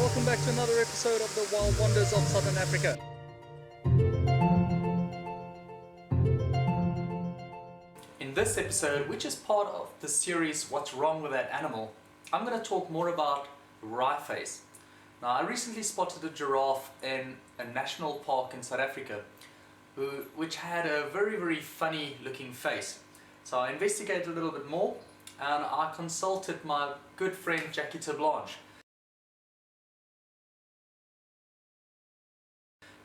welcome back to another episode of the Wild Wonders of Southern Africa. In this episode, which is part of the series What's Wrong with That Animal, I'm going to talk more about Wry Face. Now, I recently spotted a giraffe in a national park in South Africa which had a very funny looking face. So I investigated a little bit more and I consulted my good friend Jackie Terblanche.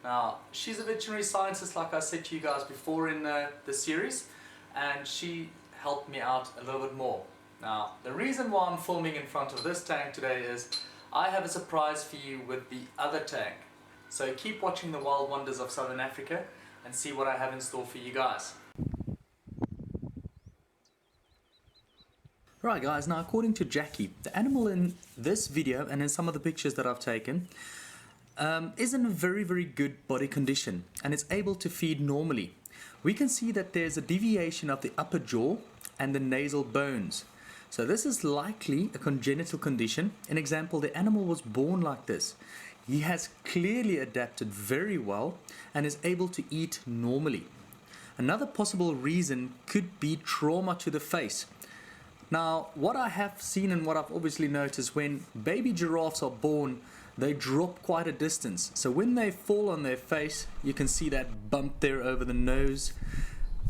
Now, she's a veterinary scientist, like I said to you guys before in the series, and she helped me out a little bit more. Now, the reason why I'm filming in front of this tank today is I have a surprise for you with the other tank. So keep watching the Wild Wonders of Southern Africa and see what I have in store for you guys. Right guys, now according to Jackie, the animal in this video and in some of the pictures that I've taken is in a very good body condition and is able to feed normally. We can see that there's a deviation of the upper jaw and the nasal bones. So this is likely a congenital condition. An example, the animal was born like this. He has clearly adapted very well and is able to eat normally. Another possible reason could be trauma to the face. Now, what I have seen and what I've obviously noticed, when baby giraffes are born, they drop quite a distance. So when they fall on their face, you can see that bump there over the nose.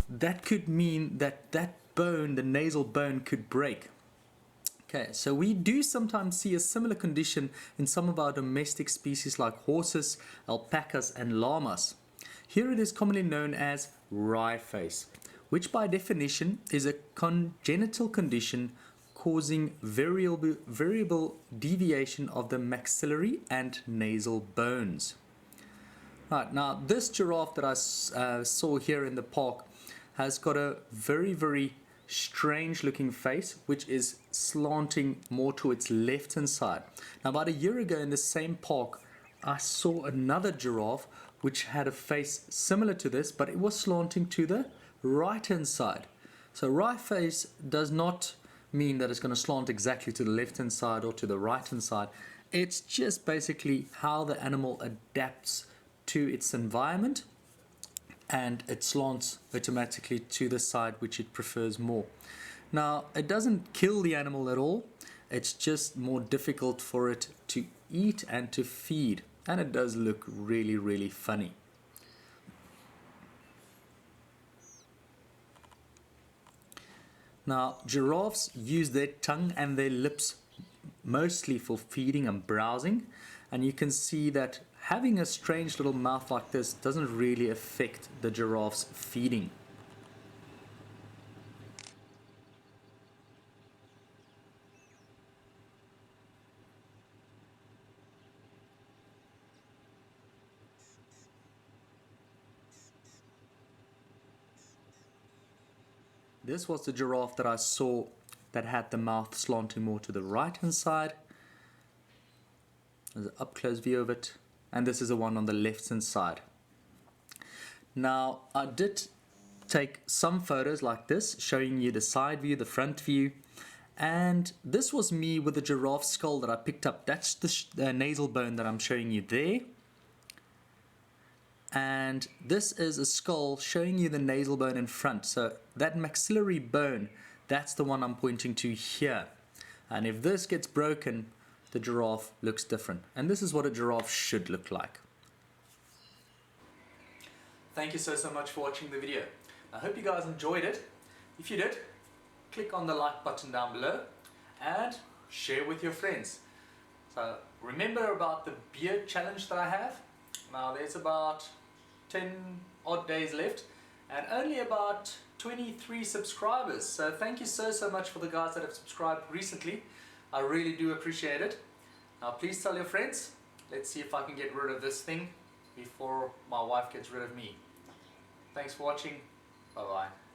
That could mean that that bone, the nasal bone, could break. Okay, so we do sometimes see a similar condition in some of our domestic species like horses, alpacas and llamas. Here it is commonly known as wry face, which by definition is a congenital condition causing variable deviation of the maxillary and nasal bones. Right, now this giraffe that I saw here in the park has got a very strange looking face, which is slanting more to its left hand side. Now about a year ago in the same park I saw another giraffe which had a face similar to this, but it was slanting to the right hand side. So wry face does not mean that it's going to slant exactly to the left hand side or to the right hand side. It's just basically how the animal adapts to its environment, and it slants automatically to the side which it prefers more. Now, it doesn't kill the animal at all, it's just more difficult for it to eat and to feed, and it does look really funny. Now, giraffes use their tongue and their lips mostly for feeding and browsing, and you can see that having a strange little mouth like this doesn't really affect the giraffe's feeding. This was the giraffe that I saw that had the mouth slanting more to the right hand side. There's an up close view of it. And this is the one on the left hand side. Now I did take some photos like this showing you the side view, the front view, and this was me with the giraffe skull that I picked up. That's the nasal bone that I'm showing you there, and this is a skull showing you the nasal bone in front. So that maxillary bone, that's the one I'm pointing to here, and if this gets broken, the giraffe looks different, and this is what a giraffe should look like. Thank you so much for watching the video. I hope you guys enjoyed it. If you did, click on the like button down below and share with your friends. So remember about the beard challenge that I have. Now there's about 10 odd days left and only about 23 subscribers. So thank you so much for the guys that have subscribed recently. I really do appreciate it. Now please tell your friends. Let's see if I can get rid of this thing before my wife gets rid of me. Thanks for watching. Bye bye.